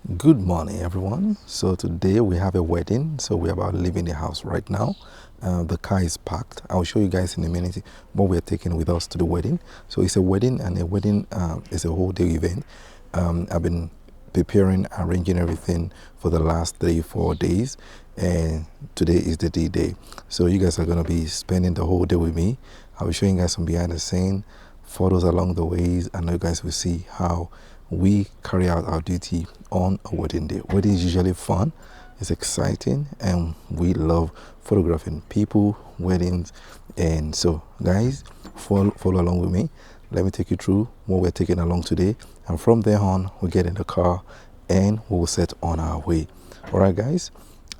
Good morning, everyone. So today we have a wedding. So we're about leaving the house right now. The car is parked. I'll show you guys in a minute what we're taking with us to the wedding. So it's a wedding, and a wedding is a whole day event. I've been preparing, arranging everything for the last 3-4 days, and today is the D-Day. So you guys are gonna be spending the whole day with me. I'll be showing you guys some behind the scene photos along the ways, and you guys will see how we carry out our duty on a wedding day. Wedding is usually fun, it's exciting, and we love photographing people, weddings. And so, guys, follow along with me. Let me take you through what we're taking along today, and from there on, we get in the car and we will set on our way. All right, guys,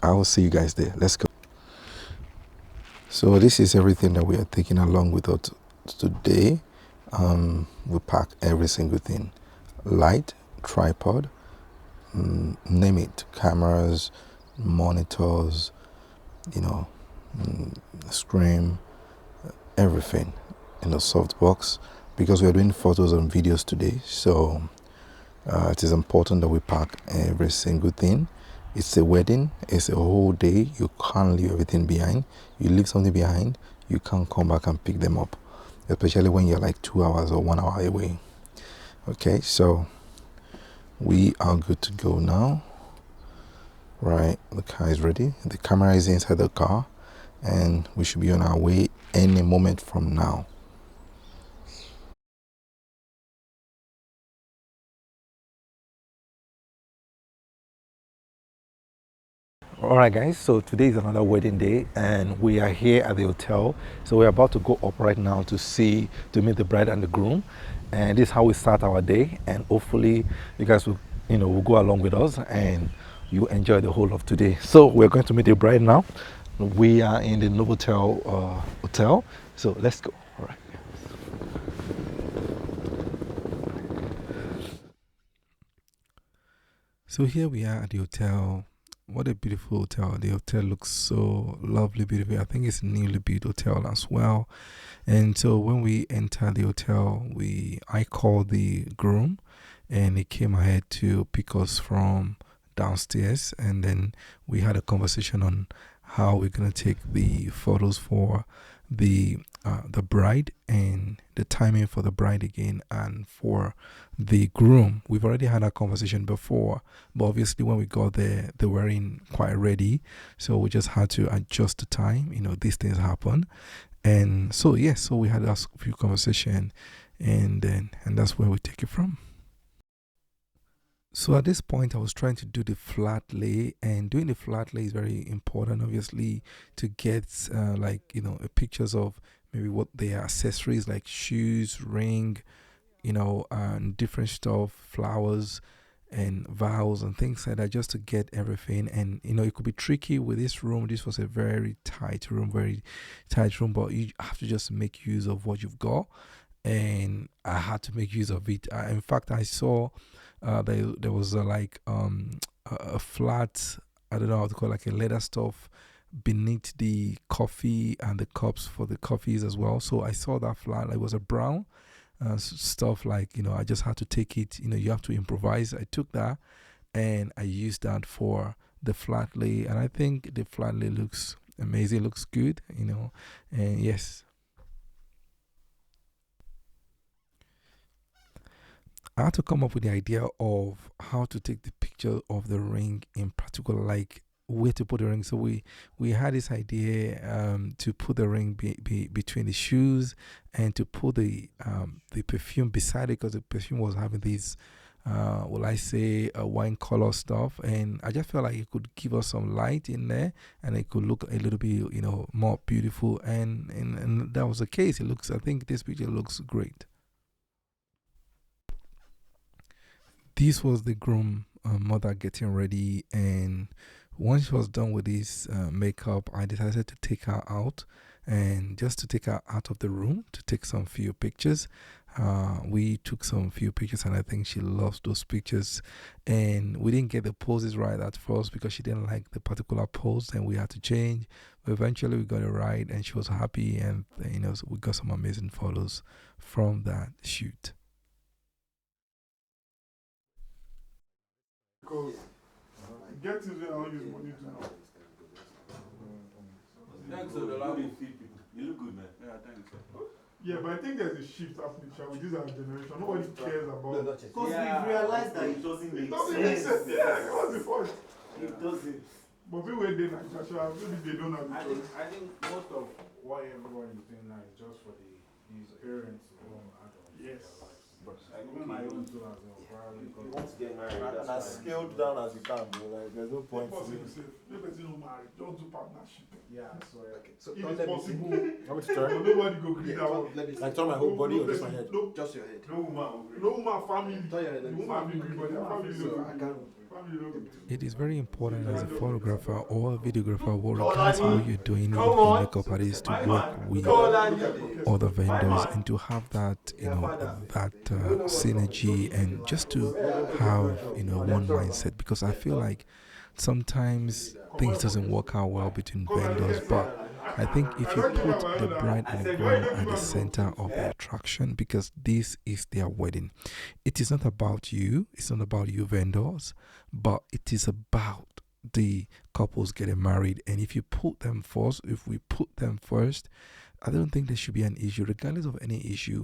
I will see you guys there. Let's go. So this is everything that we are taking along with us today. We pack every single thing: light, tripod, name it, cameras, monitors, you know, screen, everything in a soft box, because we are doing photos and videos today. So it is important that we pack every single thing. It's a wedding, it's a whole day. You can't leave everything behind. You leave something behind, you can't come back and pick them up, especially when you're like 2 hours or 1 hour away. Okay, so we are good to go now. Right, the car is ready, the camera is inside the car, and we should be on our way any moment from now. All right, guys, so today is another wedding day, and we are here at the hotel. So we're about to go up right now to meet the bride and the groom, and this is how we start our day. And hopefully you guys will go along with us, and you enjoy the whole of today. So we're going to meet the bride now. We are in the Novotel hotel, so let's go. All right. So here we are at the hotel. What a beautiful hotel. The hotel looks so lovely, beautiful. I think it's a newly built hotel as well. And so when we enter the hotel, I called the groom, and he came ahead to pick us from downstairs, and then we had a conversation on how we're gonna take the photos for the bride, and the timing for the bride again, and for the groom. We've already had a conversation before, but obviously when we got there, they weren't quite ready, so we just had to adjust the time. These things happen. And so yes, so we had a few conversation, and that's where we take it from. So at this point, I was trying to do the flat lay, and doing the flat lay is very important, obviously, to get pictures of maybe what their accessories like shoes, ring, and different stuff, flowers and vows and things like that, just to get everything. And it could be tricky with this room. This was a very tight room, but you have to just make use of what you've got, and I had to make use of it. In fact, I saw there was a flat, I don't know how to call it, like a leather stuff beneath the coffee and the cups for the coffees as well. So I saw that flat. It was a brown stuff, like, I just had to take it. You have to improvise. I took that and I used that for the flat lay, and I think the flat lay looks amazing, looks good, and yes, I had to come up with the idea of how to take the picture of the ring in particular, like where to put the ring. So we had this idea to put the ring between the shoes, and to put the perfume beside it, because the perfume was having this will I say a wine color stuff, and I just felt like it could give us some light in there, and it could look a little bit more beautiful, and that was the case. I think this picture looks great. This was the groom mother getting ready, and once she was done with this makeup, I decided to take her out, and just to take her out of the room to take some few pictures. We took some few pictures, and I think she loves those pictures. And we didn't get the poses right at first because she didn't like the particular pose, and we had to change. But eventually, we got it right, and she was happy, and so we got some amazing photos from that shoot. because get things where I don't use money to now. Thanks, sir. You look good, man. Yeah, thanks, sir. Yeah, but I think there's a shift happening with this our generation. Nobody cares about it. Because we realized that it doesn't make sense. Yeah, what's the point? It doesn't. But people where they like maybe they don't have I the think most of what everyone is doing now is just for these parents to go and add on to their Yes. lives. Even my own too as well, probably. You want to get married, And as scaled down as you can, bro. Like, there's no point. Nobody no marry, don't do partnership. Yeah, so So If don't it's let me possible, see. Want me to but turn? nobody go green Yeah, that one. let me like turn my whole body or just my person- head? No, Just your head. no woman family. Turn your head. The Let me woman be green, but their family see. no So go I green. can't. Family no go green. It is very important as a photographer or a videographer, regardless of what you're doing with your makeup artist, to work with other vendors and to have that, that synergy, and just to have, one mindset, because I feel like sometimes things doesn't work out well between vendors, but I think if you put the bride and the groom at the center of the attraction, because this is their wedding, it is not about you, it's not about you vendors, but it is about the couples getting married. And if you put them first, if we put them first, I don't think there should be an issue, regardless of any issue.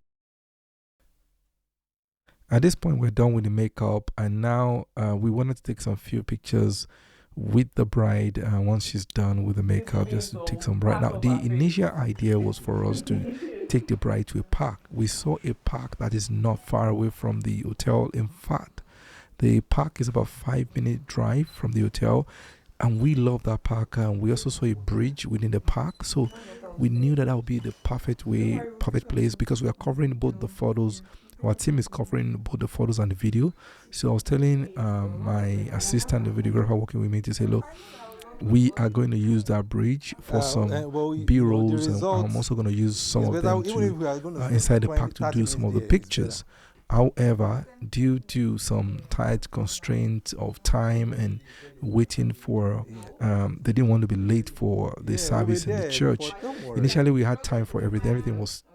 At this point, we're done with the makeup, and now we wanted to take some few pictures with the bride once she's done with the makeup, just to take some right now. The initial idea was for us to take the bride to a park. We saw a park that is not far away from the hotel. In fact, the park is about 5-minute drive from the hotel, and we love that park. And we also saw a bridge within the park, so we knew that would be the perfect place, because we are covering both the photos. Our team is covering both the photos and the video. So I was telling my assistant, the videographer working with me, to say, look, we are going to use that bridge for some B-rolls, and I'm also going to use some of them to inside the park to do some of the pictures. However, due to some tight constraints of time and waiting for, they didn't want to be late for the service in the church. Initially, we had time for everything. Everything was,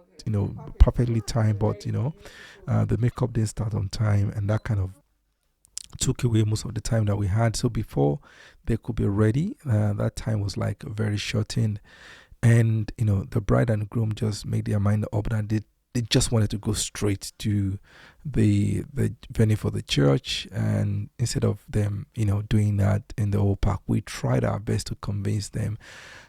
perfectly timed, but, the makeup didn't start on time, and that kind of took away most of the time that we had. So before they could be ready, that time was like very shortened. And, the bride and groom just made their mind up that they just wanted to go straight to the venue for the church, and instead of them doing that in the old park, we tried our best to convince them.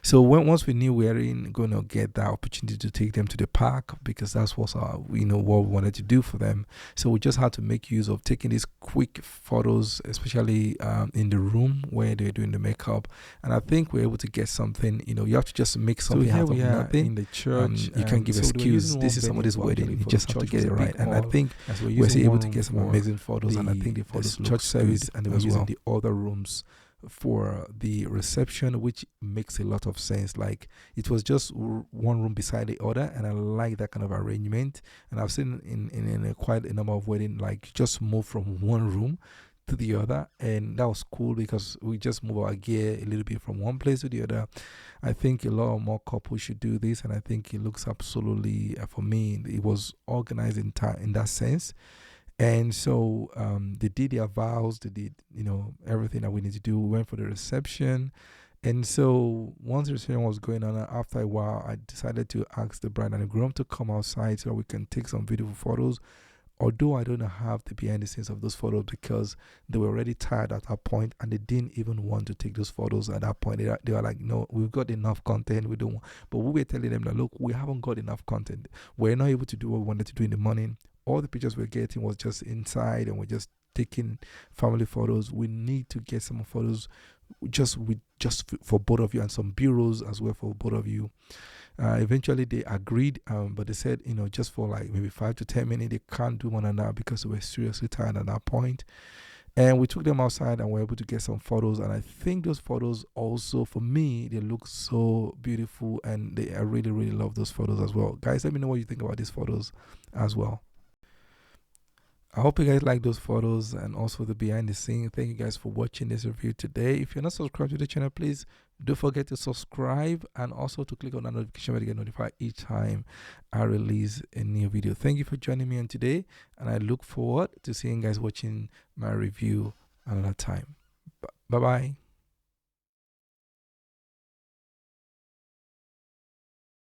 So once we knew we were going to get that opportunity to take them to the park, because that's what what we wanted to do for them, so we just had to make use of taking these quick photos, especially in the room where they're doing the makeup. And I think we're able to get something. You have to just make something out of nothing in the church. You can't give excuse. This is somebody's wedding. You just have to get it right. And I think we're able to get some amazing photos, and I think the photos church service, and they were using the other rooms for the reception, which makes a lot of sense. Like, it was just one room beside the other, and I like that kind of arrangement. And I've seen in quite a number of weddings, like, just move from one room to the other, and that was cool because we just move our gear a little bit from one place to the other. I think a lot more couples should do this, and I think it looks absolutely, for me, it was organized in that sense. And so they did their vows, they did everything that we need to do. We went for the reception, and so once the reception was going on, after a while, I decided to ask the bride and the groom to come outside so we can take some beautiful photos. Although I don't have the behind the scenes of those photos, because they were already tired at that point, and they didn't even want to take those photos at that point. They were like, no, we've got enough content, we don't want. But we were telling them that, look, we haven't got enough content. We're not able to do what we wanted to do in the morning. All the pictures we're getting was just inside, and we're just taking family photos. We need to get some photos just for both of you, and some bureaus as well for both of you. Eventually they agreed, but they said, just for like maybe 5 to 10 minutes, they can't do more than that because we were seriously tired at that point. And we took them outside and were able to get some photos. And I think those photos also, for me, they look so beautiful, and I really, really love those photos as well. Guys, let me know what you think about these photos as well. I hope you guys like those photos and also the behind the scenes. Thank you guys for watching this review today. If you're not subscribed to the channel, please don't forget to subscribe, and also to click on that notification bell to get notified each time I release a new video. Thank you for joining me on today, and I look forward to seeing you guys watching my review another time. Bye bye.